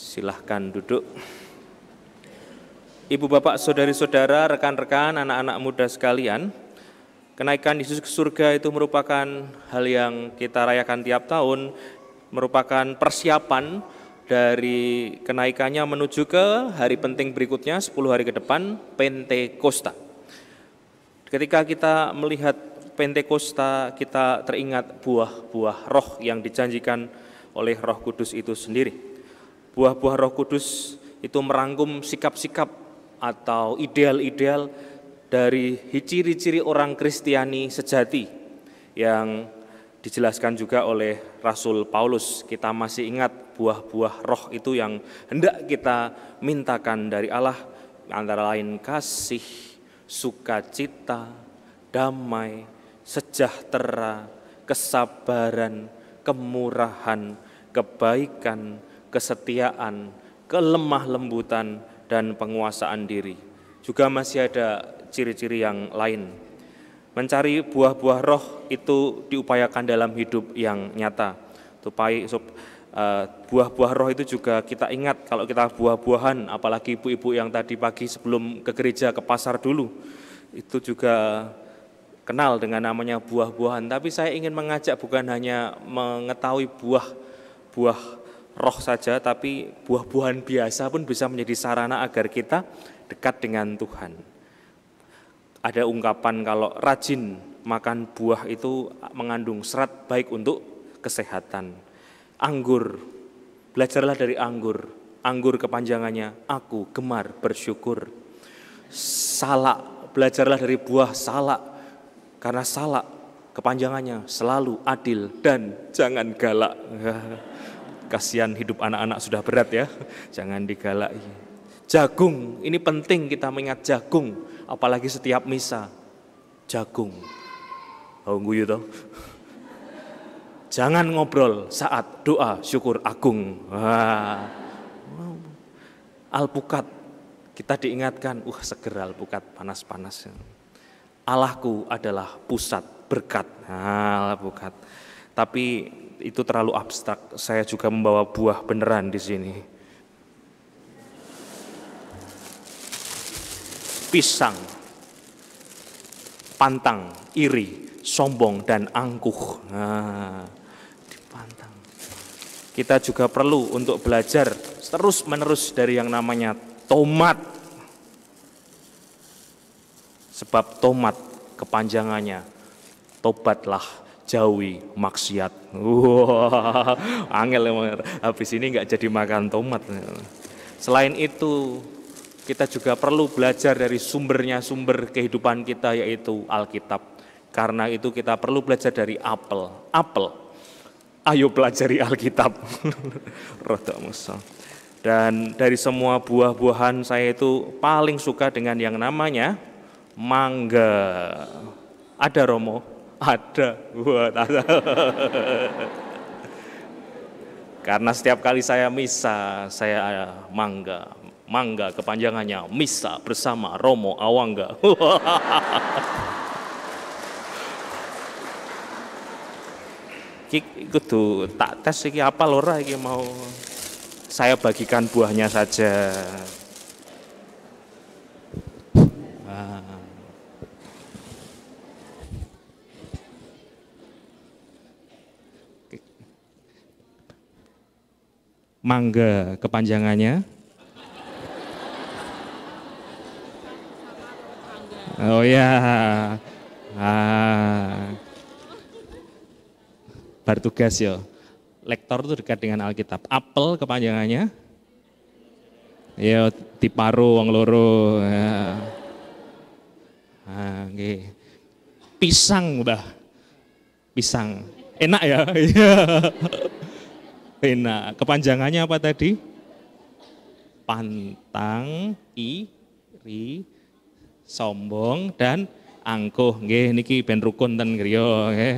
Silahkan duduk. Ibu bapak, saudari-saudara, rekan-rekan, anak-anak muda sekalian, kenaikan Yesus ke surga itu merupakan hal yang kita rayakan tiap tahun, merupakan persiapan dari kenaikannya menuju ke hari penting berikutnya, 10 hari ke depan, Pentakosta. Ketika kita melihat Pentakosta, kita teringat buah-buah roh yang dijanjikan oleh Roh Kudus itu sendiri. Buah-buah Roh Kudus itu merangkum sikap-sikap atau ideal-ideal dari ciri-ciri orang Kristiani sejati yang dijelaskan juga oleh Rasul Paulus. Kita masih ingat buah-buah roh itu yang hendak kita mintakan dari Allah, antara lain kasih, sukacita, damai, sejahtera, kesabaran, kemurahan, kebaikan, kesetiaan, kelemah lembutan, dan penguasaan diri. Juga masih ada ciri-ciri yang lain. Mencari buah-buah roh itu diupayakan dalam hidup yang nyata. Buah-buah roh itu juga kita ingat kalau kita buah-buahan, apalagi ibu-ibu yang tadi pagi sebelum ke gereja ke pasar dulu, itu juga kenal dengan namanya buah-buahan. Tapi saya ingin mengajak bukan hanya mengetahui buah roh saja, tapi buah-buahan biasa pun bisa menjadi sarana agar kita dekat dengan Tuhan. Ada ungkapan kalau rajin makan buah itu mengandung serat baik untuk kesehatan. Anggur, belajarlah dari anggur. Anggur kepanjangannya, aku gemar bersyukur. Salak, belajarlah dari buah salak. Karena salak kepanjangannya selalu adil dan jangan galak. Kasihan hidup anak-anak sudah berat ya, jangan digalaki. Jagung, ini penting kita mengingat jagung, apalagi setiap misa. Jagung, guyu toh. Jangan ngobrol saat doa syukur agung. Alpukat, kita diingatkan, seger alpukat, panas-panas. Allahku adalah pusat berkat, alpukat. Tapi itu terlalu abstrak. Saya juga membawa buah beneran di sini. Pisang, pantang, iri, sombong, dan angkuh. Dipantang. Kita juga perlu untuk belajar terus-menerus dari yang namanya tomat. Sebab tomat kepanjangannya, tobatlah, jauhi maksiat. Angel habis ini nggak jadi makan tomat. Selain itu, kita juga perlu belajar dari sumber kehidupan kita, yaitu Alkitab. Karena itu kita perlu belajar dari apel. Ayo pelajari Alkitab. Dan dari semua buah-buahan saya itu paling suka dengan yang namanya mangga. Ada Romo? Ada. Karena setiap kali saya misa, saya mangga kepanjangannya misa bersama Romo Awangga. Iki kudu tak tes iki apa lora iki mau saya bagikan buahnya saja. Mangga kepanjangannya. Oh ya. Bertugas ya. Lektor itu dekat dengan Alkitab. Apel kepanjangannya. Ya diparu wong loro. Ya. Okay. Pisang udah. Pisang. Enak ya? Enak. Kepanjangannya apa tadi? Pantang, iri, sombong, dan angkuh. Nggih niki ben rukun ten griya nggih.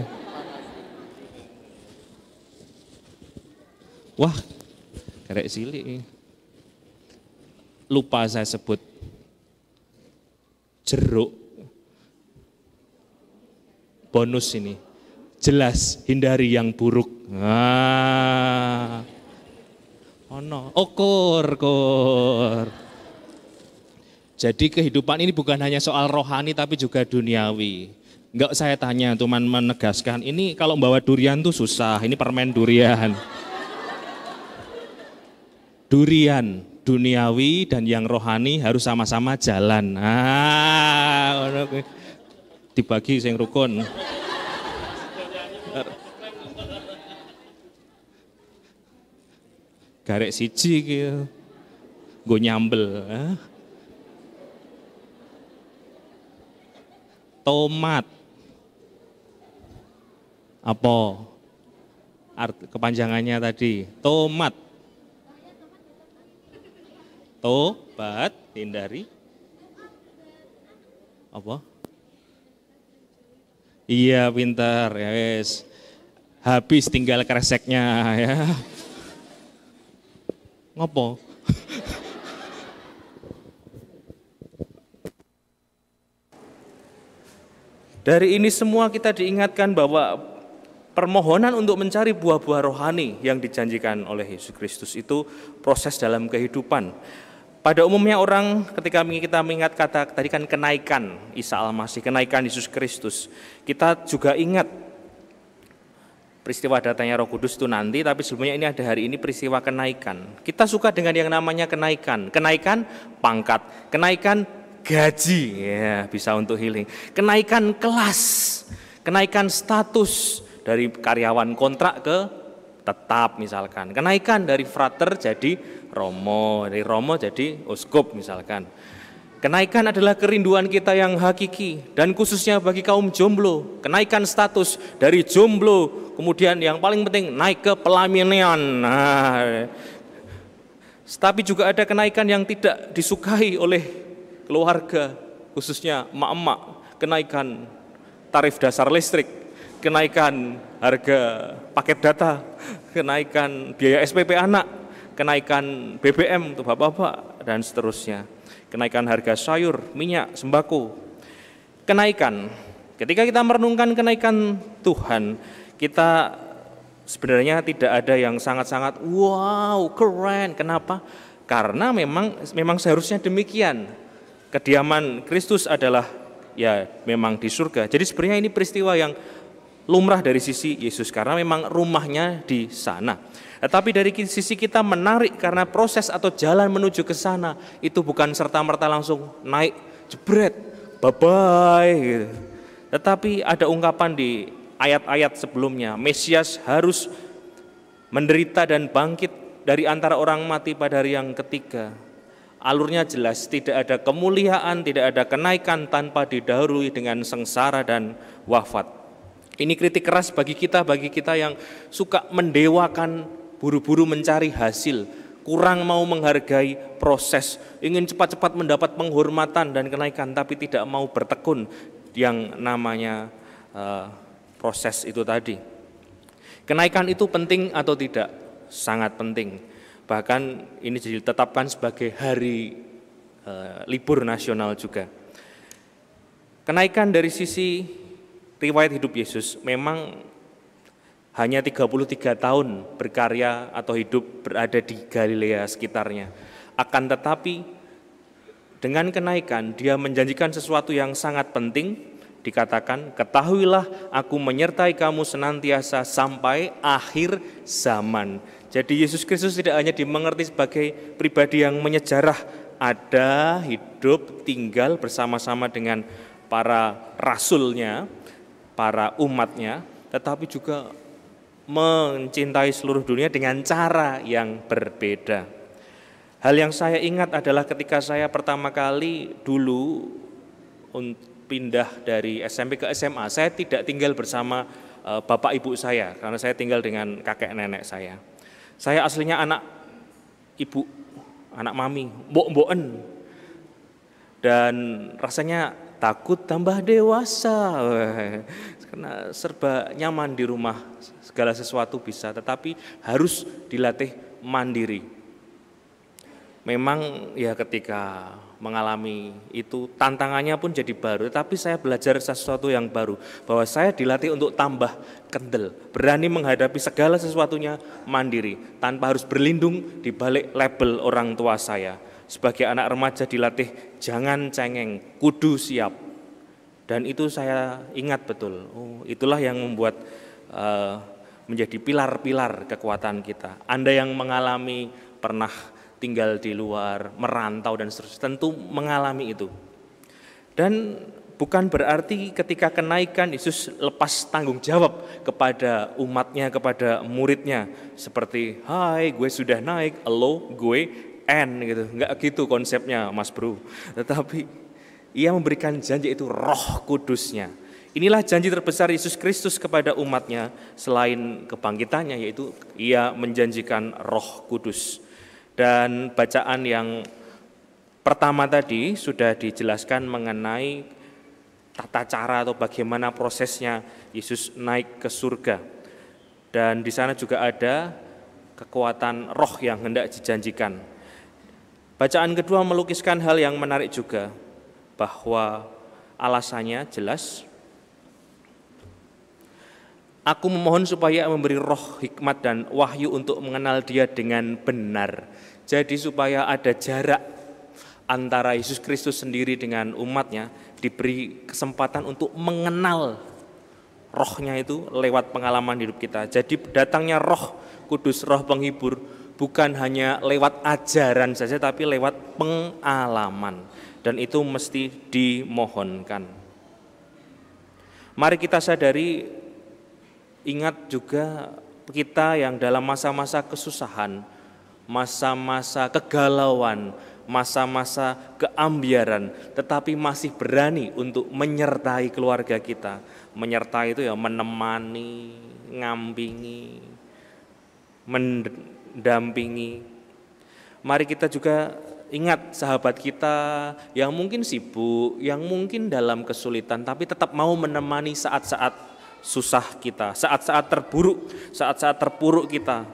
Wah, karek cilik. Lupa saya sebut. Jeruk. Bonus ini. Jelas hindari yang buruk. Ono. Oh, kur. Jadi kehidupan ini bukan hanya soal rohani tapi juga duniawi. Enggak, saya tanya, cuman menegaskan, ini kalau bawa durian tuh susah, ini permen durian. Durian, duniawi dan yang rohani harus sama-sama jalan. Dibagi sing rukun. Garek siji gitu. Gue nyambel. Tomat. Apa? Kepanjangannya tadi. Tomat. Tobat, hindari. Apa? Iya, pintar. Yes. Habis tinggal kreseknya ya. Ngopo? Dari ini semua kita diingatkan bahwa permohonan untuk mencari buah-buah rohani yang dijanjikan oleh Yesus Kristus itu proses dalam kehidupan. Pada umumnya orang ketika kita mengingat kata tadi kan kenaikan Isa Al-Masih, kenaikan Yesus Kristus, kita juga ingat peristiwa datangnya Roh Kudus itu nanti, tapi sebelumnya ini ada hari ini peristiwa kenaikan. Kita suka dengan yang namanya kenaikan, kenaikan pangkat, kenaikan gaji, ya bisa untuk healing, kenaikan kelas, kenaikan status dari karyawan kontrak ke tetap misalkan, kenaikan dari frater jadi romo, dari romo jadi uskup misalkan. Kenaikan adalah kerinduan kita yang hakiki dan khususnya bagi kaum jomblo, kenaikan status dari jomblo, kemudian yang paling penting naik ke pelaminan. Tapi juga ada kenaikan yang tidak disukai oleh keluarga, khususnya emak-emak, kenaikan tarif dasar listrik, kenaikan harga paket data, kenaikan biaya SPP anak, kenaikan BBM untuk bapak-bapak dan seterusnya, kenaikan harga sayur, minyak, sembako. Kenaikan, ketika kita merenungkan kenaikan Tuhan, kita sebenarnya tidak ada yang sangat-sangat wow, keren. Kenapa? Karena memang seharusnya demikian. Kediaman Kristus adalah ya memang di surga. Jadi sebenarnya ini peristiwa yang lumrah dari sisi Yesus karena memang rumahnya di sana. Tetapi dari sisi kita menarik karena proses atau jalan menuju ke sana itu bukan serta-merta langsung naik jebret, bye-bye gitu. Tetapi ada ungkapan di ayat-ayat sebelumnya, Mesias harus menderita dan bangkit dari antara orang mati pada hari yang ketiga. Alurnya jelas, tidak ada kemuliaan, tidak ada kenaikan tanpa didahului dengan sengsara dan wafat. Ini kritik keras bagi kita yang suka mendewakan, buru-buru mencari hasil, kurang mau menghargai proses, ingin cepat-cepat mendapat penghormatan dan kenaikan, tapi tidak mau bertekun yang namanya proses itu tadi. Kenaikan itu penting atau tidak? Sangat penting. Bahkan ini ditetapkan sebagai hari libur nasional juga. Kenaikan dari sisi riwayat hidup Yesus memang hanya 33 tahun berkarya atau hidup berada di Galilea sekitarnya. Akan tetapi dengan kenaikan dia menjanjikan sesuatu yang sangat penting. Dikatakan, ketahuilah aku menyertai kamu senantiasa sampai akhir zaman. Jadi Yesus Kristus tidak hanya dimengerti sebagai pribadi yang menyejarah, ada, hidup, tinggal bersama-sama dengan para rasulnya, para umatnya, tetapi juga mencintai seluruh dunia dengan cara yang berbeda. Hal yang saya ingat adalah ketika saya pertama kali dulu pindah dari SMP ke SMA, saya tidak tinggal bersama bapak ibu saya, karena saya tinggal dengan kakek nenek saya. Saya aslinya anak ibu, anak mami, mbok-mboken. Dan rasanya takut tambah dewasa, karena serba nyaman di rumah, segala sesuatu bisa, tetapi harus dilatih mandiri. Memang ya ketika mengalami itu tantangannya pun jadi baru, tapi saya belajar sesuatu yang baru, bahwa saya dilatih untuk tambah kendel, berani menghadapi segala sesuatunya mandiri, tanpa harus berlindung di balik label orang tua saya. Sebagai anak remaja dilatih jangan cengeng, kudu siap. Dan itu saya ingat betul, itulah yang membuat menjadi pilar-pilar kekuatan kita. Anda yang mengalami pernah tinggal di luar, merantau dan seterusnya, tentu mengalami itu. Dan bukan berarti ketika kenaikan Yesus lepas tanggung jawab kepada umatnya, kepada muridnya. Seperti, hai gue sudah naik, lo gue gitu. Enggak gitu konsepnya Mas Bro. Tetapi ia memberikan janji itu Roh Kudusnya. Inilah janji terbesar Yesus Kristus kepada umatnya selain kebangkitannya, yaitu ia menjanjikan Roh Kudus. Dan bacaan yang pertama tadi sudah dijelaskan mengenai tata cara atau bagaimana prosesnya Yesus naik ke surga. Dan di sana juga ada kekuatan roh yang hendak dijanjikan. Bacaan kedua melukiskan hal yang menarik juga, bahwa alasannya jelas. Aku memohon supaya memberi roh hikmat dan wahyu untuk mengenal Dia dengan benar. Jadi supaya ada jarak antara Yesus Kristus sendiri dengan umatnya, diberi kesempatan untuk mengenal rohnya itu lewat pengalaman hidup kita. Jadi datangnya Roh Kudus, Roh Penghibur, bukan hanya lewat ajaran saja, tapi lewat pengalaman. Dan itu mesti dimohonkan. Mari kita sadari, ingat juga kita yang dalam masa-masa kesusahan, masa-masa kegalauan, masa-masa keambiaran, tetapi masih berani untuk menyertai keluarga kita. Menyertai itu ya menemani, ngampingi, mendampingi. Mari kita juga ingat sahabat kita yang mungkin sibuk, yang mungkin dalam kesulitan, tapi tetap mau menemani saat-saat susah kita, saat-saat terpuruk kita.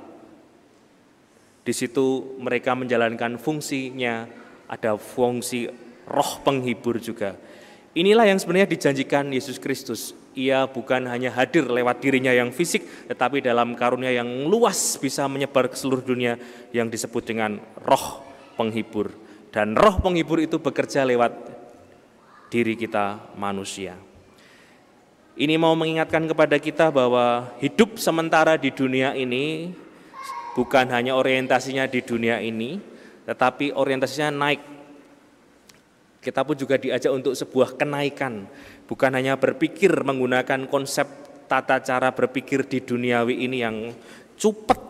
Di situ mereka menjalankan fungsinya, ada fungsi roh penghibur juga. Inilah yang sebenarnya dijanjikan Yesus Kristus. Ia bukan hanya hadir lewat dirinya yang fisik, tetapi dalam karunia yang luas bisa menyebar ke seluruh dunia yang disebut dengan roh penghibur. Dan roh penghibur itu bekerja lewat diri kita manusia. Ini mau mengingatkan kepada kita bahwa hidup sementara di dunia ini bukan hanya orientasinya di dunia ini, tetapi orientasinya naik. Kita pun juga diajak untuk sebuah kenaikan, bukan hanya berpikir menggunakan konsep tata cara berpikir di duniawi ini yang cupet,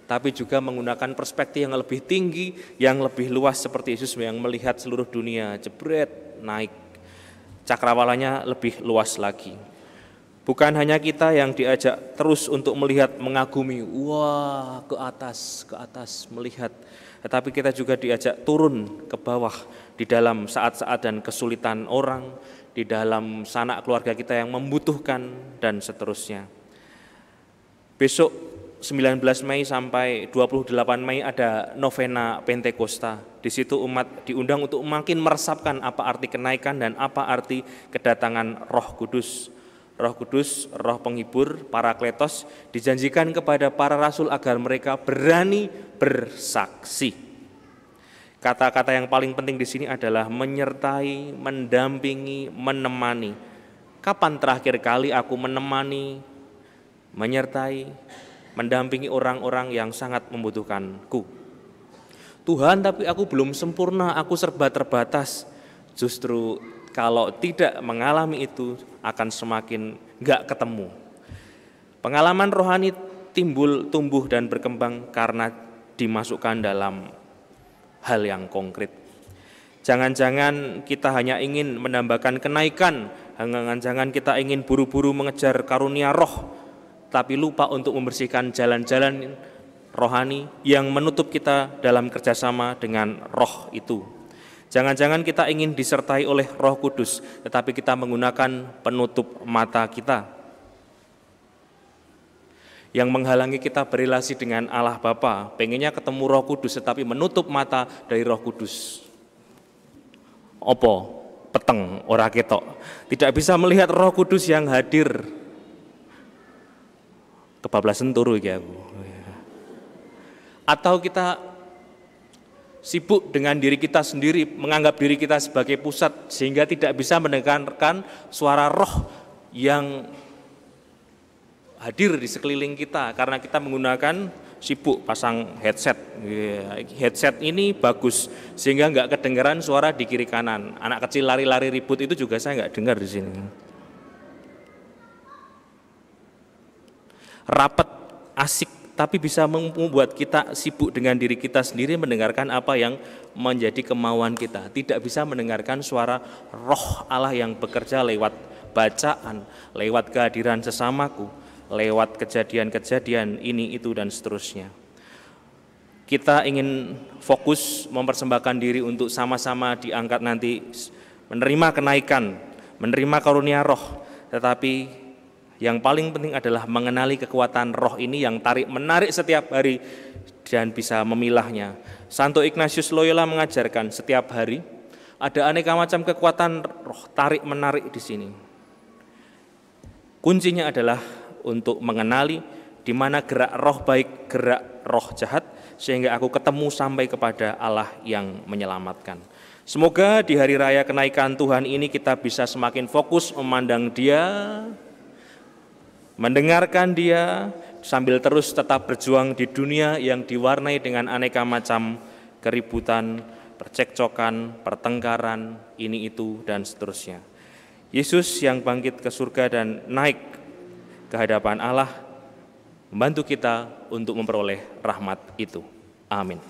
tapi juga menggunakan perspektif yang lebih tinggi, yang lebih luas seperti Yesus yang melihat seluruh dunia, jebret, naik. Cakrawalanya lebih luas lagi. Bukan hanya kita yang diajak terus untuk melihat, mengagumi, wah ke atas melihat, tetapi kita juga diajak turun ke bawah di dalam saat-saat dan kesulitan orang, di dalam sanak keluarga kita yang membutuhkan dan seterusnya. Besok 19 Mei sampai 28 Mei ada novena Pentakosta. Di situ umat diundang untuk makin meresapkan apa arti kenaikan dan apa arti kedatangan Roh Kudus. Roh Kudus, Roh Penghibur, Parakletos dijanjikan kepada para rasul agar mereka berani bersaksi. Kata-kata yang paling penting di sini adalah menyertai, mendampingi, menemani. Kapan terakhir kali aku menemani, menyertai, mendampingi orang-orang yang sangat membutuhkanku? Tuhan, tapi aku belum sempurna, aku serba terbatas. Justru kalau tidak mengalami itu akan semakin gak ketemu. Pengalaman rohani timbul, tumbuh dan berkembang karena dimasukkan dalam hal yang konkret. Jangan-jangan kita hanya ingin menambahkan kenaikan, jangan-jangan kita ingin buru-buru mengejar karunia roh, tapi lupa untuk membersihkan jalan-jalan rohani yang menutup kita dalam kerjasama dengan roh itu. Jangan-jangan kita ingin disertai oleh Roh Kudus, tetapi kita menggunakan penutup mata kita. yang menghalangi kita berrelasi dengan Allah Bapa, pengennya ketemu Roh Kudus tetapi menutup mata dari Roh Kudus. Opo? Peteng, ora ketok. Tidak bisa melihat Roh Kudus yang hadir. Kebablasan turu iki aku. Atau kita sibuk dengan diri kita sendiri, menganggap diri kita sebagai pusat sehingga tidak bisa mendengarkan suara Roh yang hadir di sekeliling kita karena kita menggunakan sibuk pasang headset. Headset ini bagus sehingga nggak kedengaran suara di kiri kanan. Anak kecil lari-lari ribut itu juga saya nggak dengar di sini. Rapat, asik, tapi bisa membuat kita sibuk dengan diri kita sendiri mendengarkan apa yang menjadi kemauan kita. Tidak bisa mendengarkan suara Roh Allah yang bekerja lewat bacaan, lewat kehadiran sesamaku, lewat kejadian-kejadian ini, itu, dan seterusnya. Kita ingin fokus mempersembahkan diri untuk sama-sama diangkat nanti, menerima kenaikan, menerima karunia Roh, tetapi yang paling penting adalah mengenali kekuatan Roh ini yang tarik-menarik setiap hari dan bisa memilahnya. Santo Ignatius Loyola mengajarkan setiap hari ada aneka macam kekuatan Roh tarik-menarik di sini. Kuncinya adalah untuk mengenali di mana gerak roh baik, gerak roh jahat, sehingga aku ketemu sampai kepada Allah yang menyelamatkan. Semoga di hari raya kenaikan Tuhan ini kita bisa semakin fokus memandang Dia, mendengarkan Dia, sambil terus tetap berjuang di dunia yang diwarnai dengan aneka macam keributan, percekcokan, pertengkaran, ini itu, dan seterusnya. Yesus yang bangkit ke surga dan naik ke hadapan Allah membantu kita untuk memperoleh rahmat itu. Amin.